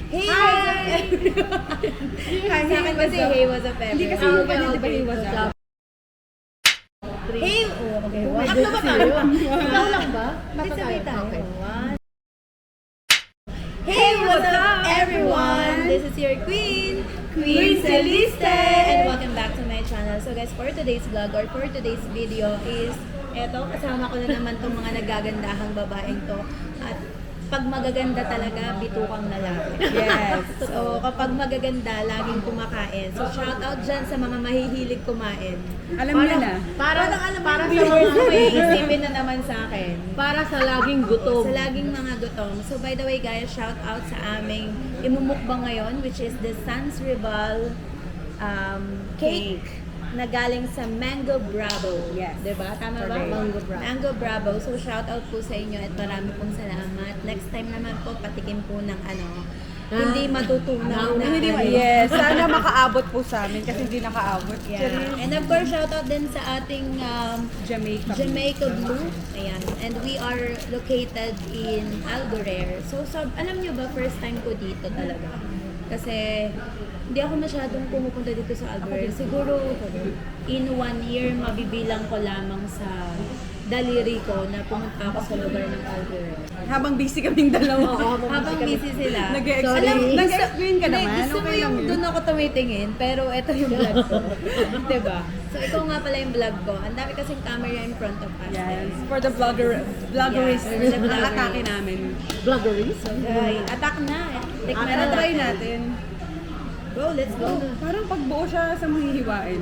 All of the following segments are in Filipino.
Hey, what's up everyone? Hi, sa akin kasi hey, what's up everyone? Hindi kasi yung kanya, di ba, hey, what's up? Hey, okay, one. Tatlo ba tayo? Ikaw lang ba? Basta Sabay tayo. Okay. One. Hey, what's up everyone? This is your Queen Celeste, and welcome back to my channel. So guys, for today's vlog or for today's video is eto, kasama ko na naman tong mga nagagandahang babaeng to. At pag magaganda talaga, bitukang lalaki. Yes. So, kapag magaganda, laging kumakain. So, shout out dyan sa mga mahihilig kumain. Alam niyo na. Para sa mga may isipin na naman sa akin. Para sa laging gutom. Sa laging mga gutom. So, by the way guys, shout out sa aming imumukbang ngayon, which is the Sans Rival cake na galing sa Mango Bravo. Yes. Diba? Tama ba? Correct. Mango Bravo. Mango Bravo. So, shout out po sa inyo at marami pong salamat. Next time naman po, patikim po ng hindi matutunaw na. Hindi ba? Yes. Sana makaabot po sa amin kasi hindi nakaabot. Yeah. And of course, shout out din sa ating Jamaica Blue. Ayan. And we are located in Algorer. So, alam nyo ba, first time ko dito talaga. Kasi, hindi ako masyadong pumupunta dito sa Algorer. Siguro, in 1 year, mabibilang ko lamang sa daliri ko na pumunta ako sa lugar ng Algorer. Habang busy kaming dalawa. Habang busy sila. Nag-explain ka naman. Gusto mo yung doon ako tumitingin, pero ito yung vlog ko. Diba? So, ito nga pala yung vlog ko. Ang dami kasing camera in front of us. Yes. For the vloggeries. Yes, for the vloggeries. Atake namin. So, guys, attack na. Tikman na Try natin. natin. Go, let's go. Parang pagbuo siya sa mahihiwain.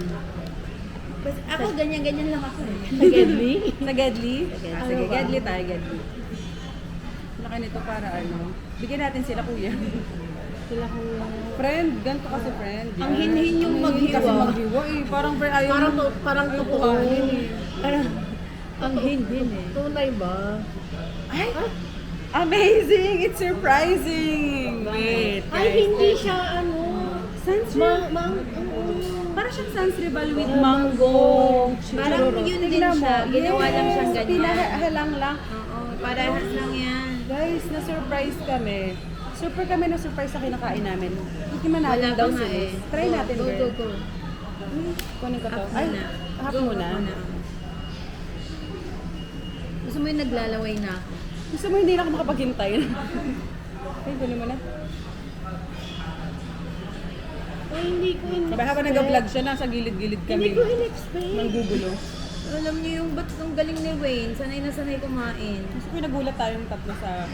Kasi ako, ganyan-ganyan lang ako. Sa Gedli? Sa Gedli? Gedli. Sige, Gedli tayo, Gedli. Laki nito para ano. Bigyan natin sila kuya. Sila kung Friend, ganito kasi friend. Ang hinhin yung maghiwa. Kasi maghiwa eh. Parang ayaw parang totoo. tutuhanin eh. Parang, ang hinhin eh. Tunay ba? Ay! Amazing! It's surprising! Wait, Ay, guys. hindi siya ano. Sans Para siyang sans rival with mango. Parang yun din siya. Ginawa lang siyang ganyan. Pinahalang lang. Oo, parehas lang yan. Guys, na-surprise kami. Super kami na-surprise sa kinakain namin. Tikiman Wala natin pa daw nga sila. eh. Try natin, Go, girl. go, go. Kunin ko to. Hap Ay, muna. hap Go, muna. hap muna. Gusto mo yung naglalaway na ako? Gusto mo hindi na ako makapaghintay. Ay, kunin mo na. Ay, hindi ko Sabay habang nag-vlog siya, nasa gilid-gilid Hindi kami. ko in-expect. Manggugulo. Alam niyo yung ba't nung galing ni Wayne, sanay na sanay kumain. Gusto ko nagulat tayong tatlo sa...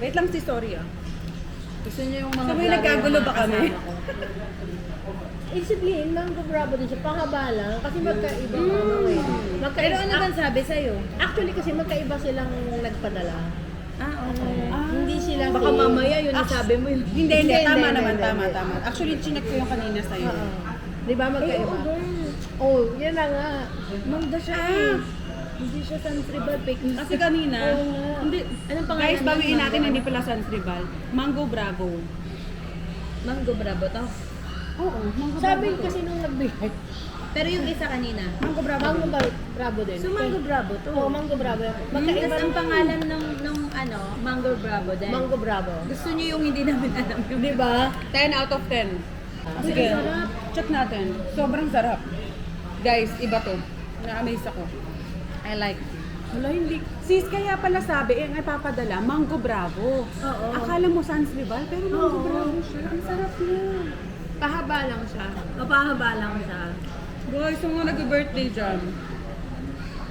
Wait lang si sorry ah. Gusto niyo yung mga Sabi, vlogger nagkagulo mga ba kami? kasama ko? Isipin, Mango Bravo din siya. Pahaba lang. Kasi magkaiba ano eh. Pero ano bang sabi sa'yo? Actually, kasi magkaiba silang nagpadala. Okay. Hindi sila Baka mamaya yun ang sabi mo yun. Hindi, tama hindi, naman, hindi, tama, hindi. tama. Actually, chinek ko yung kanina sa'yo. Di ba magkaiba? Oh, yan na nga. Magda siya eh. Hindi siya Sans Rival fake news. Kasi kanina, Oo nga. hindi, Anong pangalan guys, niya? bawiin natin, Mango hindi pala Sans Rival. Mango Bravo. Mango Bravo to. Oo, Mango Sabi Bravo. kasi nung nagbigay. Pero yung isa kanina. Mango Bravo. Mango Bravo din. So Mango Bravo to. Oo, Mango Bravo. Magkaiba Magkaiba ang pangalan nung Mango Bravo din. Mango Bravo. Gusto niyo yung hindi namin alam yung Di ba? 10 out of 10. Sige, check natin. Sobrang sarap. Guys, iba to. Na-amaze ako. I like it. Wala, hindi. Sis, kaya pala sabi, ang ipapadala, Mango Bravo. Oo. Akala mo Sans Rival, pero Mango Bravo siya. Ang sarap niya. Pahaba lang siya. Mapahaba lang siya. Guys, yung mga nag-birthday dyan.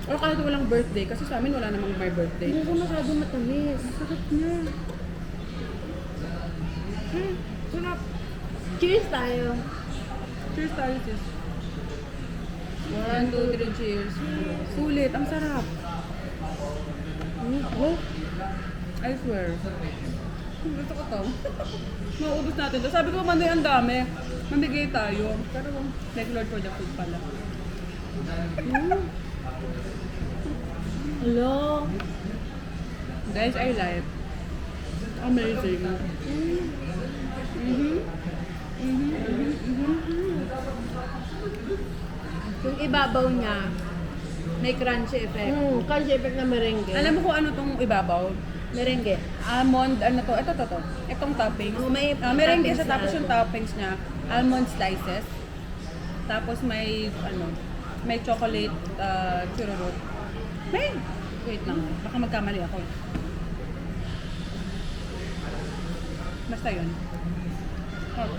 O kahit walang birthday, kasi sa amin wala namang may birthday. Hindi ko masyado matamis. Sarap niya. Sarap. Cheers tayo. Cheers tayo, sis. 1, 2, 3, cheers. Sulit, ang sarap. I swear. Gusto ko to. Mauubos natin to. Sabi ko, Manday, ang dami. Mamigay tayo. Pero, thank Lord for the food pala. Hello. Guys, I like. Amazing. Yung ibabaw niya, may crunchy effect. Crunchy effect na merengue. Alam mo kung ano tong ibabaw? Merengue. Almond, ano to? Ito. Itong toppings. Oh, may merengue toppings siya, tapos na yung ano. toppings niya, almond slices. Tapos may, may chocolate churro. Wait lang. Baka magkamali ako. Basta yun. Oh.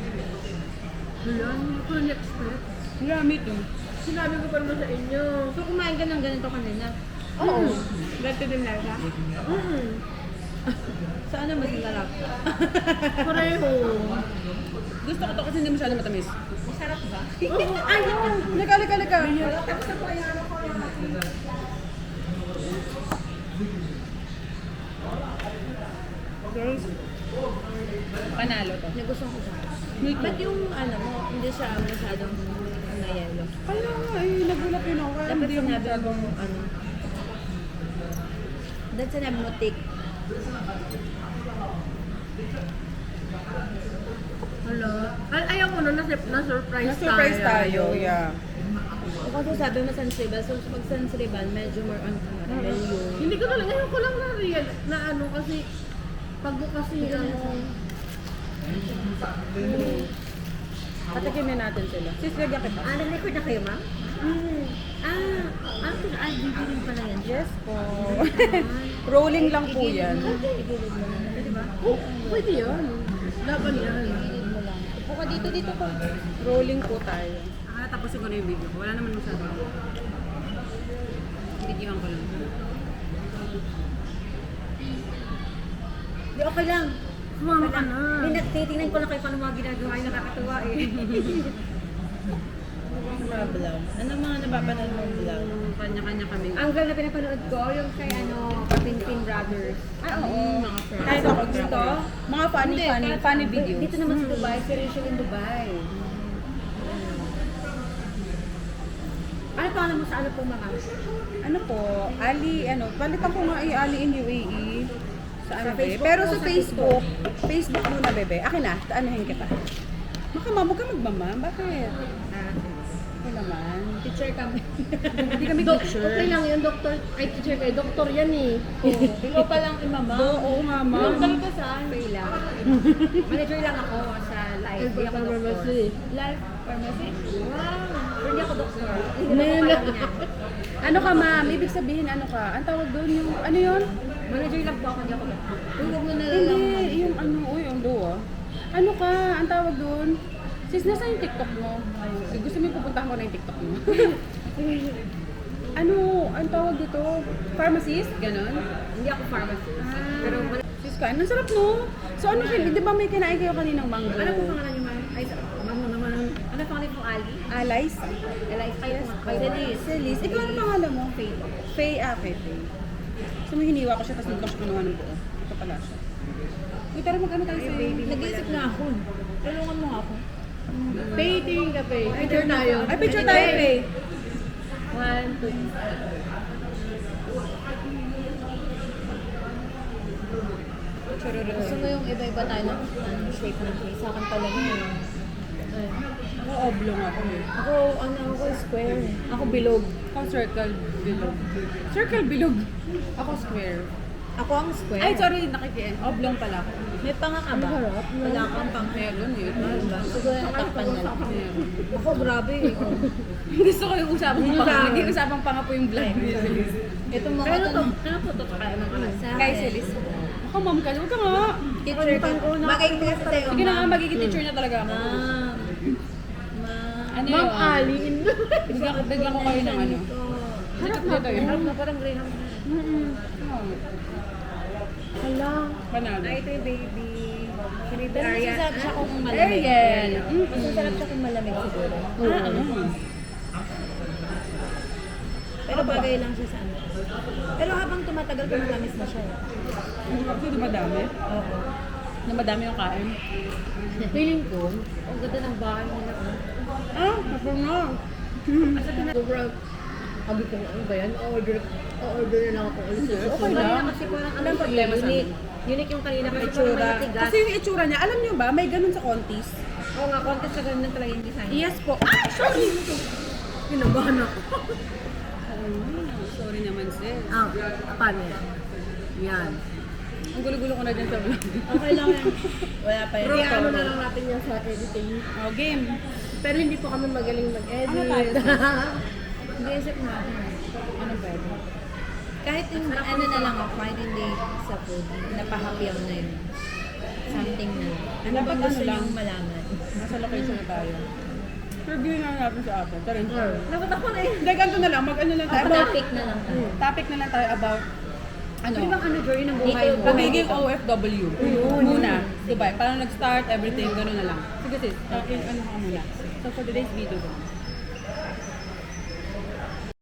Wala, hindi ko na-expect. Yeah, me too. Sinabi ko pa naman sa inyo. So, kumain ka ng ganito kanina? Oo. Ganito din lasa? Saan na mas masarap? Pareho. Gusto ko to kasi hindi masyado matamis. Masarap ba? Ay, lika. Tapos na po yung ano ko. Girls, panalo to. Nagustuhan ko siya. Me too. Ba't yung ano mo, hindi siya masyadong nayelo? Kaya nga nagulat yun ako. Kaya Dapat hindi yung sinabi masyadong mo, ano, dapat sinabi mo, take. Hala. Ayaw ko na-surprise na-surprise tayo. Yeah. O kasi sabi mo San Cristobal, so pag San Cristobal, medyo more on caramel yung... Hindi ko talaga, ngayon ko lang na-real na ano kasi pag kasi Patikimin natin sila. Sis, lagyan kita. nag-record na kayo, ma'am? Bibigyan pala yan. Yes po. Rolling lang po yan. Igilid mo na. Pwede ba? pwede yun. Laban yan. Igilid mo lang. Upo ka dito ko. Rolling po tayo. Tapusin ko na yung video ko. Wala naman masyado. Videohan ko lang. Di, okay lang. Sumama ka na. Tinitingnan ko lang kayo paano mga ginagawa yung nakakatuwa eh. Mga vlog. Ano mga napapanood mong vlog? Kanya-kanya kami. Ang vlog na pinapanood ko, yung kay Kapinpin Brothers. Oo. Mga friends. Kahit ako gusto. Mga funny videos. Dito naman sa Dubai, si Rachel in Dubai. Ano pa mo sa ano po mga? Ano po, palitan ko nga Ali in UAE. Sa ano, Sa bebe. Facebook Pero o sa sa Facebook, Facebook muna, bebe. Akin na, anuhin kita. Huwag ka magmama. Bakit? Ako naman. Teacher kami. Hindi kami teacher. Okay lang yun, doktor. Ay, teacher kayo. Doktor yan eh. Ikaw pa lang imama. Oo nga, ma'am. Doktor ka saan? Payla. Manager lang ako sa live. Hindi ako doktor. Live pharmacy? Wow. Pero hindi ako doktor. Hindi ako pala niya. Ano ka, ma'am? Ibig sabihin, ano ka? Ang tawag doon yung, ano yun? Manager lang po ako, hindi ako doktor. Uy, huwag mo nalalaman. Hindi, yung ano, ang duwa. Ano ka? Ang tawag doon? Sis, nasa yung TikTok mo? Gusto mo yung pupuntahan ko na yung TikTok mo? Ano, ang tawag dito? Pharmacist? Ganon? Hindi ako pharmacist. Pero wala. Sis ka, ang sarap no? So ano siya, di ba may kinain kayo kaninang mango? Ano po pangalan niyo, ma'am? Ay, ma'am mo naman. Ano pangalan po, Ali? Allies? Elias. Kayo po. Celis. Celis. Ikaw ano pangalan mo? Faye. Faye, Faye. So may hiniwa ko siya, tapos hindi ko siya kinuha ng buo. Ito pala siya. Uy, tara mag-ano tayo sa Nag-iisip na ako. Tulungan mo ako. Pay, tingin ka, pay. Picture tayo. Ay, picture tayo, Faye. 1, 2. Gusto mo yung iba-iba tayo ng shape ng face? Sa akin talaga yun. Ako oblong ako eh. Ako square. Ako bilog. Ako circle bilog. Circle bilog. Ako square. Ako ang square. Ay, sorry, nakikiin. Oblong pala ako. May panga ka ba? Wala kang panga. Meron eh. Diba? Siguro natakpan na lang. Meron. Ako grabe eh. Gusto ko yung usapang panga. Hindi usapang panga po yung vlog. Ito mga Ano to? tanong. Ano po to? Kaya ng alas. Kay Celis. Ako, ma'am ka. Huwag ka nga. Teacher ka. Magiging kasi sa'yo. Sige na nga, magiging teacher na talaga ako. Ma'am. Ano Ma'am yun? Ali. Bigla ko kayo ng ano. Harap Dito na. yun. Harap na parang greyhound. Hala. Panalo. Ay, ito yung baby. Pero mas Arian. masarap siya kung malamig. Arian. Mas masarap siya kung malamig siguro. Pero bagay lang siya sa ano. Pero habang tumatagal, kumatamis na siya. Kasi dumadami. Oo. Na madami yung kain. Feeling ko, ang ganda ng bahay nila. Ah, ako nga. Sobrang, sabi ko, ano ba yan? Order na lang ako ulit. Okay lang. Kasi parang ano Walang problema sa amin. Unique yung kanina kasi Itsura. parang matigas. Kasi yung itsura niya, alam niyo ba, may ganun sa Contis. Oo nga, contest na ganun talaga yung design. Yes po. Ah, sorry! Kinabahan ako. Sorry naman, sis. Paano yan? Yan. Ang gulo-gulo ko na dyan sa vlog. Okay lang yan. Wala pa yan. Kaya ano na lang natin yan sa editing. Oh, game. Pero hindi po kami magaling mag-edit. Ano tayo? Mag-isip natin. Ano pwede? Kahit yung ano na lang ako, kahit hindi sa food, napahapyaw na yun. Something na. Ano Dapat bang gusto ano lang? niyong malaman? Nasa location na tayo. Review na natin sa atin. Tarin. Dapat ako na yun. Hindi, ganito na lang. Mag-ano lang tayo. About, Topic na lang tayo. topic na lang tayo about ano? Ano bang ano journey ng buhay Dito, mo? Pagiging OFW. Muna. Dubai. Parang nag-start, everything, gano'n na lang. Sige sis, ano ka muna. So for today's video,